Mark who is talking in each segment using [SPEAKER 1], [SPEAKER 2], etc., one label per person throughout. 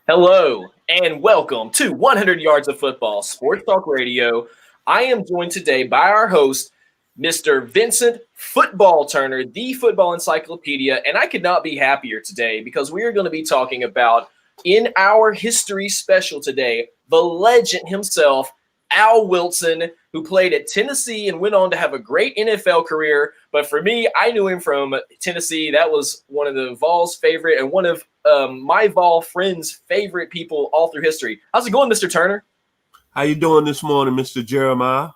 [SPEAKER 1] Hello and welcome to 100 Yards of Football Sports Talk Radio. I am joined today by our host, Mr. Vincent Football Turner, the football encyclopedia, and I could not be happier today because we are going to be talking about, in our history special today, the legend himself, Al Wilson, who played at Tennessee and went on to have a great NFL career. But for me, I knew him from Tennessee. That was one of the Vols' favorite and one of my Vol friends' favorite people all through history. How's it going, Mr. Turner?
[SPEAKER 2] How you doing this morning, Mr. Jeremiah?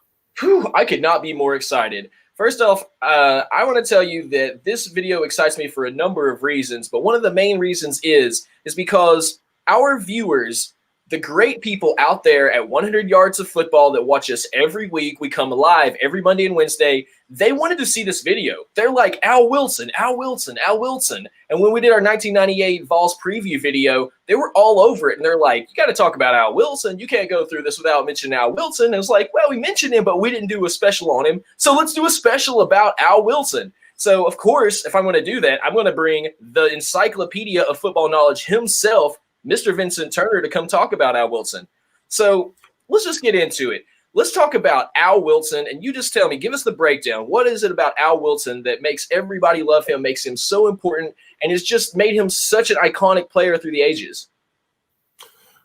[SPEAKER 1] I could not be more excited. First off, I want to tell you that this video excites me for a number of reasons, but one of the main reasons is because our viewers, the great people out there at 100 Yards of Football that watch us every week, we come live every Monday and Wednesday, they wanted to see this video. They're like, Al Wilson, Al Wilson, Al Wilson. And when we did our 1998 Vols preview video, they were all over it. And they're like, you got to talk about Al Wilson. You can't go through this without mentioning Al Wilson. And it's like, well, we mentioned him, but we didn't do a special on him. So let's do a special about Al Wilson. So, of course, if I'm going to do that, I'm going to bring the encyclopedia of football knowledge himself, Mr. Vincent Turner, to come talk about Al Wilson. So let's just get into it. Let's talk about Al Wilson, and you just tell me, give us the breakdown. What is it about Al Wilson that makes everybody love him, makes him so important, and has just made him such an iconic player through the ages?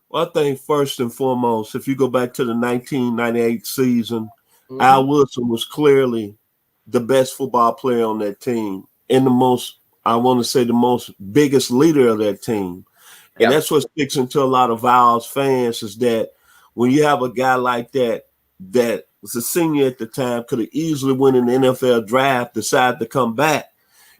[SPEAKER 2] Well, I think first and foremost, if you go back to the 1998 season, Al Wilson was clearly the best football player on that team and the most biggest leader of that team. And that's what sticks into a lot of Vols fans is that when you have a guy like that was a senior at the time, could have easily won an NFL draft, decided to come back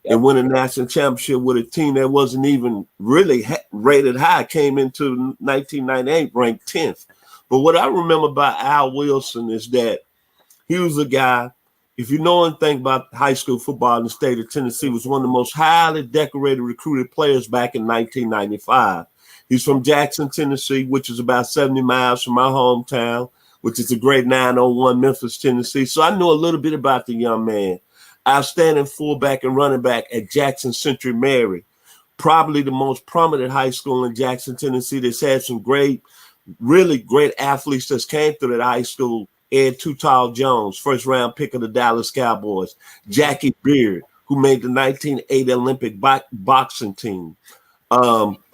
[SPEAKER 2] and win a national championship with a team that wasn't even really rated high, came into 1998 ranked 10th. But what I remember about Al Wilson is that he was a guy, if you know anything about high school football in the state of Tennessee, was one of the most highly decorated recruited players back in 1995. He's from Jackson, Tennessee, which is about 70 miles from my hometown, which is a grade 901 Memphis, Tennessee. So I know a little bit about the young man. Outstanding fullback and running back at Jackson Century Mary, probably the most prominent high school in Jackson, Tennessee, that's had some really great athletes that came through that high school. Ed Too Tall Jones, first round pick of the Dallas Cowboys. Jackie Beard, who made the 1980 Olympic boxing team.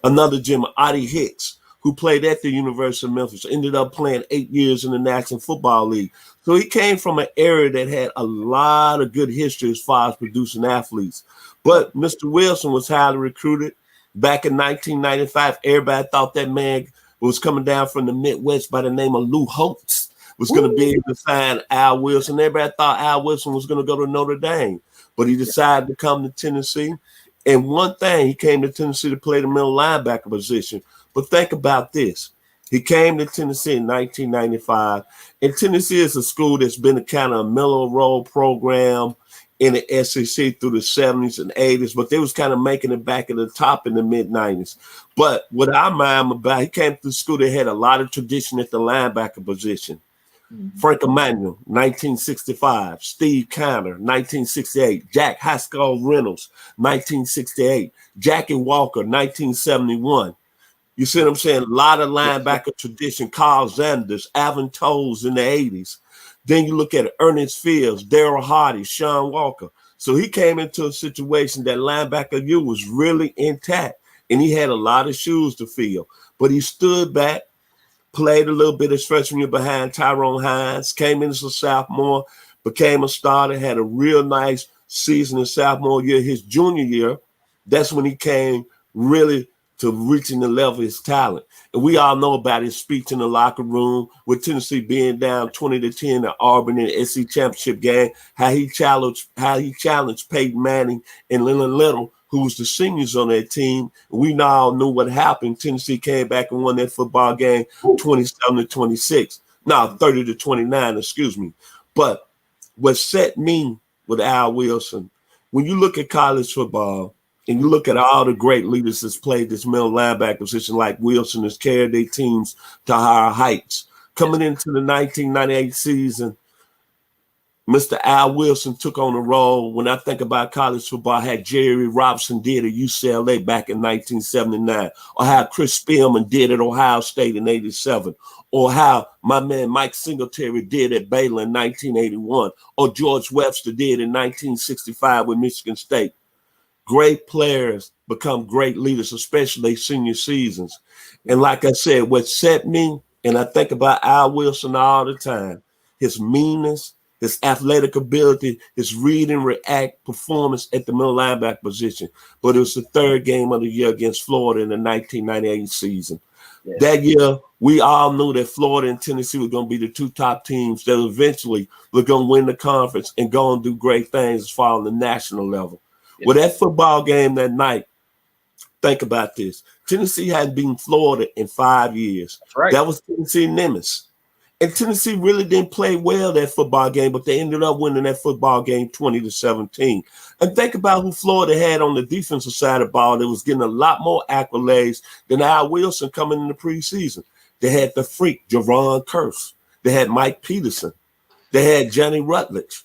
[SPEAKER 2] Another gym, Adi Hicks, who played at the University of Memphis, ended up playing 8 years in the National Football League. So he came from an area that had a lot of good history as far as producing athletes. But Mr. Wilson was highly recruited. Back in 1995, everybody thought that man was coming down from the Midwest by the name of Lou Holtz. Was going to be able to sign Al Wilson. Everybody thought Al Wilson was going to go to Notre Dame, but he decided to come to Tennessee. And one thing, he came to Tennessee to play the middle linebacker position. But think about this. He came to Tennessee in 1995, and Tennessee is a school that's been a kind of middle role program in the SEC through the 70s and 80s, but they was kind of making it back at the top in the mid-90s. But what I mind about, he came to the school that had a lot of tradition at the linebacker position. Frank Emmanuel, 1965. Steve Conner, 1968. Jack Haskell Reynolds, 1968. Jackie Walker, 1971. You see what I'm saying? A lot of linebacker tradition. Carl Zanders, Alvin Toles in the 80s. Then you look at Ernest Fields, Darryl Hardy, Sean Walker. So he came into a situation that linebacker U was really intact, and he had a lot of shoes to fill. But he stood back, played a little bit his freshman year behind Tyrone Hines, came in as a sophomore, became a starter, had a real nice season in sophomore year. His junior year, that's when he came really to reaching the level of his talent. And we all know about his speech in the locker room with Tennessee being down 20-10 at Auburn in the SEC championship game, how he challenged Peyton Manning and Leonard Little, who was the seniors on that team. We all knew what happened. Tennessee came back and won that football game 27-26. No, 30-29, excuse me. But what set me with Al Wilson, when you look at college football and you look at all the great leaders that's played this middle linebacker position, like Wilson has carried their teams to higher heights. Coming into the 1998 season, Mr. Al Wilson took on the role. When I think about college football, I had Jerry Robinson did at UCLA back in 1979, or how Chris Spielman did at Ohio State in 87, or how my man Mike Singletary did at Baylor in 1981, or George Webster did in 1965 with Michigan State. Great players become great leaders, especially senior seasons. And like I said, what set me, and I think about Al Wilson all the time, his meanness, his athletic ability, his read and react performance at the middle linebacker position. But it was the third game of the year against Florida in the 1998 season. Yeah. That year, we all knew that Florida and Tennessee were going to be the two top teams that eventually were going to win the conference and go and do great things as far on the national level. Yeah. Well, that football game that night, think about this. Tennessee hadn't beaten Florida in 5 years. That's right. That was Tennessee Nimitz. And Tennessee really didn't play well that football game, but they ended up winning that football game 20-17. And think about who Florida had on the defensive side of the ball that was getting a lot more accolades than Al Wilson coming in the preseason. They had the freak, Javon Curse. They had Mike Peterson. They had Johnny Rutledge.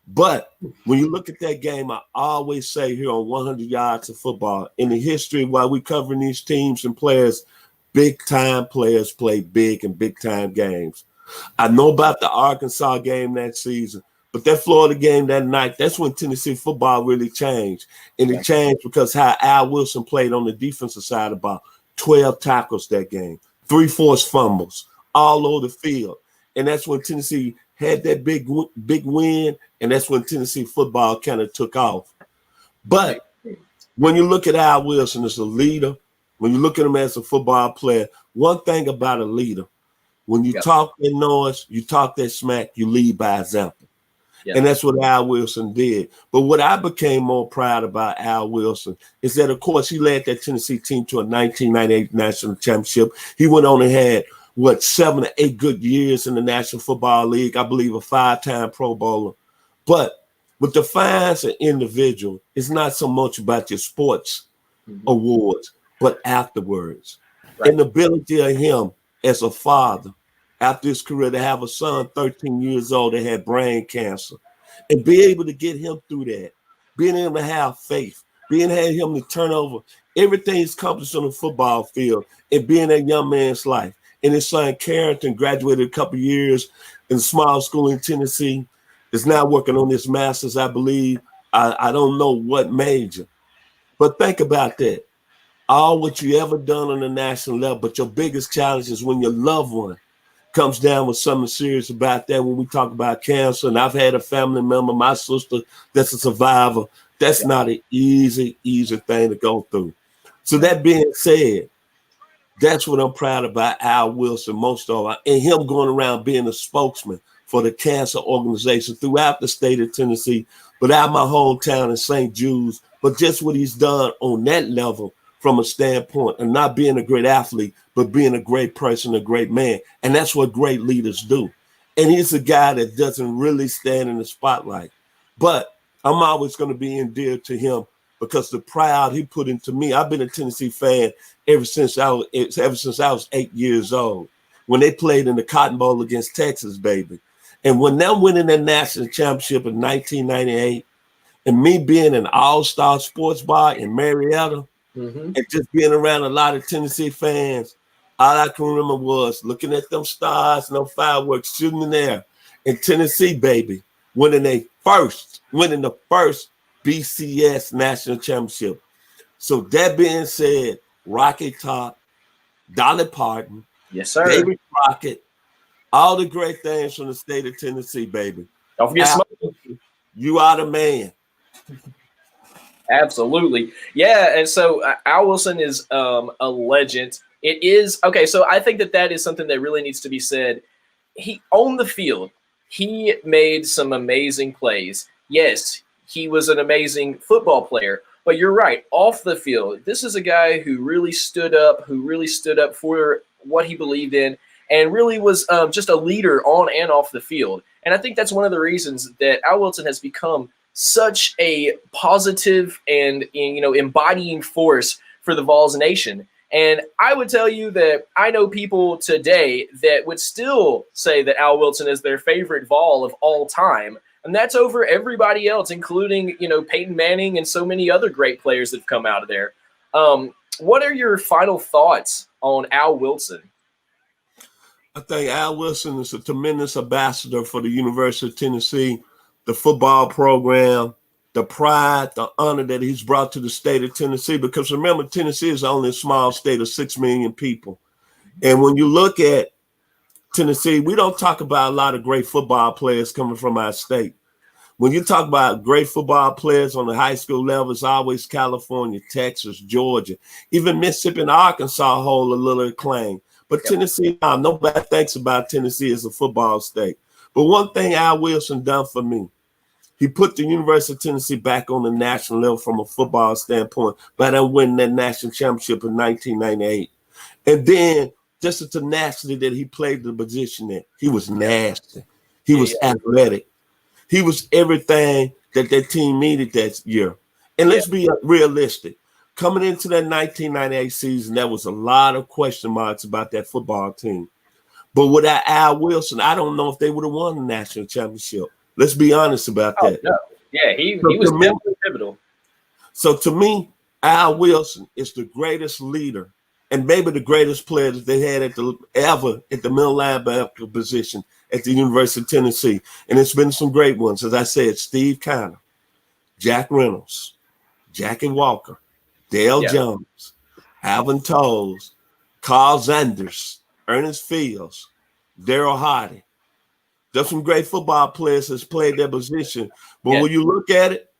[SPEAKER 2] But when you look at that game, I always say here on 100 Yards of Football, in the history while we're covering these teams and players, big-time players play big and big-time games. I know about the Arkansas game that season, but that Florida game that night, that's when Tennessee football really changed. And it changed because how Al Wilson played on the defensive side of the ball. 12 tackles that game, 3 forced fumbles, all over the field. And that's when Tennessee had that big win, and that's when Tennessee football kind of took off. But when you look at Al Wilson as a leader, when you look at him as a football player, one thing about a leader, when you talk that noise, you talk that smack, you lead by example. And that's what Al Wilson did. But what I became more proud about Al Wilson is that, of course, he led that Tennessee team to a 1998 national championship. He went on and had, 7 or 8 good years in the National Football League. I believe a 5-time Pro Bowler. But what defines an individual is not so much about your sports awards, but afterwards. Right. And the ability of him as a father after his career to have a son 13 years old that had brain cancer and be able to get him through that, being able to have faith, being able to have him to turn over everything he's accomplished on the football field and being that young man's life. And his son Carrington graduated a couple of years in a small school in Tennessee, is now working on his master's, I believe. I don't know what major. But think about that. All what you ever done on the national level, but your biggest challenge is when your loved one comes down with something serious about that. When we talk about cancer, and I've had a family member, my sister, that's a survivor. That's not an easy thing to go through. So that being said, that's what I'm proud about Al Wilson most of all, and him going around being a spokesman for the cancer organization throughout the state of Tennessee, but out my hometown in St. Jude's, but just what he's done on that level from a standpoint of not being a great athlete, but being a great person, a great man. And that's what great leaders do. And he's a guy that doesn't really stand in the spotlight. But I'm always going to be endeared to him because the pride he put into me. I've been a Tennessee fan ever since I was 8 years old when they played in the Cotton Bowl against Texas, baby. And when them winning that national championship in 1998, and me being an all-star sports bar in Marietta, and just being around a lot of Tennessee fans, all I can remember was looking at them stars and them fireworks shooting in there in Tennessee, baby, winning the first BCS national championship. So that being said, Rocky Top, Dolly Parton,
[SPEAKER 1] yes, sir,
[SPEAKER 2] David Crockett, all the great things from the state of Tennessee, baby.
[SPEAKER 1] Don't forget Smoke.
[SPEAKER 2] You are the man.
[SPEAKER 1] Absolutely. Yeah, and so Al Wilson is a legend. It is – okay, so I think that is something that really needs to be said. He on the field, he made some amazing plays. Yes, he was an amazing football player, but you're right, off the field, this is a guy who really stood up for what he believed in and really was just a leader on and off the field. And I think that's one of the reasons that Al Wilson has become – such a positive and embodying force for the Vols nation. And I would tell you that I know people today that would still say that Al Wilson is their favorite Vol of all time. And that's over everybody else, including, Peyton Manning and so many other great players that have come out of there. What are your final thoughts on Al Wilson?
[SPEAKER 2] I think Al Wilson is a tremendous ambassador for the University of Tennessee, the football program, the pride, the honor that he's brought to the state of Tennessee. Because remember, Tennessee is only a small state of 6 million people. And when you look at Tennessee, we don't talk about a lot of great football players coming from our state. When you talk about great football players on the high school level, it's always California, Texas, Georgia, even Mississippi and Arkansas hold a little acclaim. But Tennessee, nobody thinks about Tennessee as a football state. But one thing Al Wilson done for me, he put the University of Tennessee back on the national level from a football standpoint by them winning that national championship in 1998. And then just the tenacity that he played the position in. He was nasty. He was athletic. He was everything that team needed that year. And let's be realistic. Coming into that 1998 season, there was a lot of question marks about that football team. But without Al Wilson, I don't know if they would have won the national championship. Let's be honest about that.
[SPEAKER 1] No. Yeah, he was definitely pivotal.
[SPEAKER 2] So to me, Al Wilson is the greatest leader and maybe the greatest player that they had ever at the middle linebacker position at the University of Tennessee. And it's been some great ones. As I said, Steve Conner, Jack Reynolds, Jackie Walker, Dale Jones, Alvin Toles, Carl Zanders, Ernest Fields, Daryl Hardy. There's some great football players that's played their position. But when you look at it,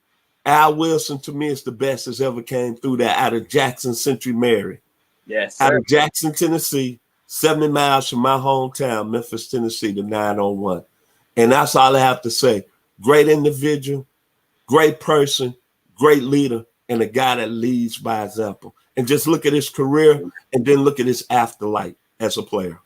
[SPEAKER 2] Al Wilson, to me, is the best that's ever came through that out of Jackson Century Mary.
[SPEAKER 1] Yes,
[SPEAKER 2] out of Jackson, Tennessee, 70 miles from my hometown, Memphis, Tennessee, the 901. And that's all I have to say. Great individual, great person, great leader, and a guy that leads by example. And just look at his career and then look at his afterlife as a player.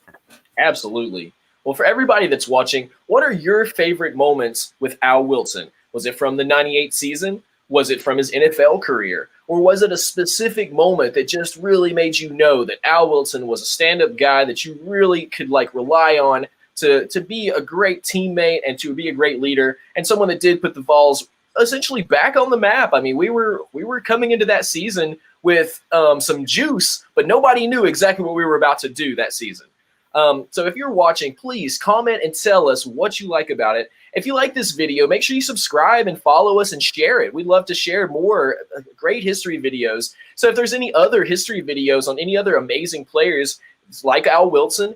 [SPEAKER 1] Absolutely. Well, for everybody that's watching, what are your favorite moments with Al Wilson? Was it from the 98 season? Was it from his NFL career? Or was it a specific moment that just really made you know that Al Wilson was a stand-up guy that you really could rely on to be a great teammate and to be a great leader and someone that did put the Vols essentially back on the map? I mean, we were coming into that season with some juice, but nobody knew exactly what we were about to do that season. So if you're watching, please comment and tell us what you like about it. If you like this video, make sure you subscribe and follow us and share it. We'd love to share more great history videos. So if there's any other history videos on any other amazing players like Al Wilson,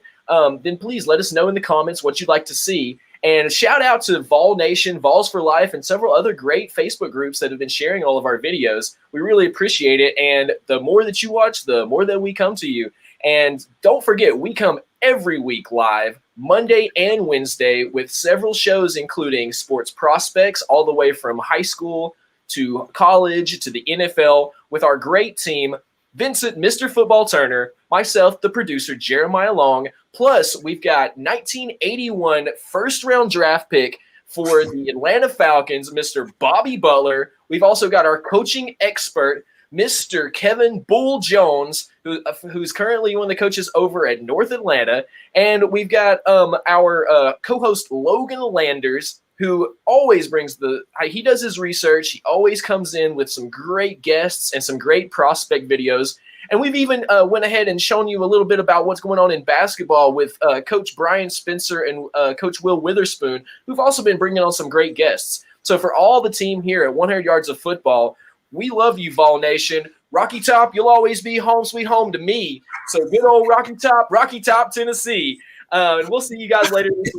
[SPEAKER 1] then please let us know in the comments what you'd like to see. And shout out to Vol Nation, Vols for Life, and several other great Facebook groups that have been sharing all of our videos. We really appreciate it. And the more that you watch, the more that we come to you. And don't forget, we come every week live, Monday and Wednesday, with several shows including sports prospects all the way from high school to college to the NFL with our great team, Vincent, Mr. Football Turner, myself, the producer, Jeremiah Long. Plus, we've got 1981 first-round draft pick for the Atlanta Falcons, Mr. Bobby Butler. We've also got our coaching expert, Mr. Kevin Bull Jones, who's currently one of the coaches over at North Atlanta. And we've got our co-host Logan Landers, who always brings he does his research. He always comes in with some great guests and some great prospect videos. And we've even went ahead and shown you a little bit about what's going on in basketball with Coach Brian Spencer and Coach Will Witherspoon, who've also been bringing on some great guests. So for all the team here at 100 Yards of Football, we love you, Vol Nation. Rocky Top, you'll always be home sweet home to me. So good old Rocky Top, Tennessee. And we'll see you guys later this week.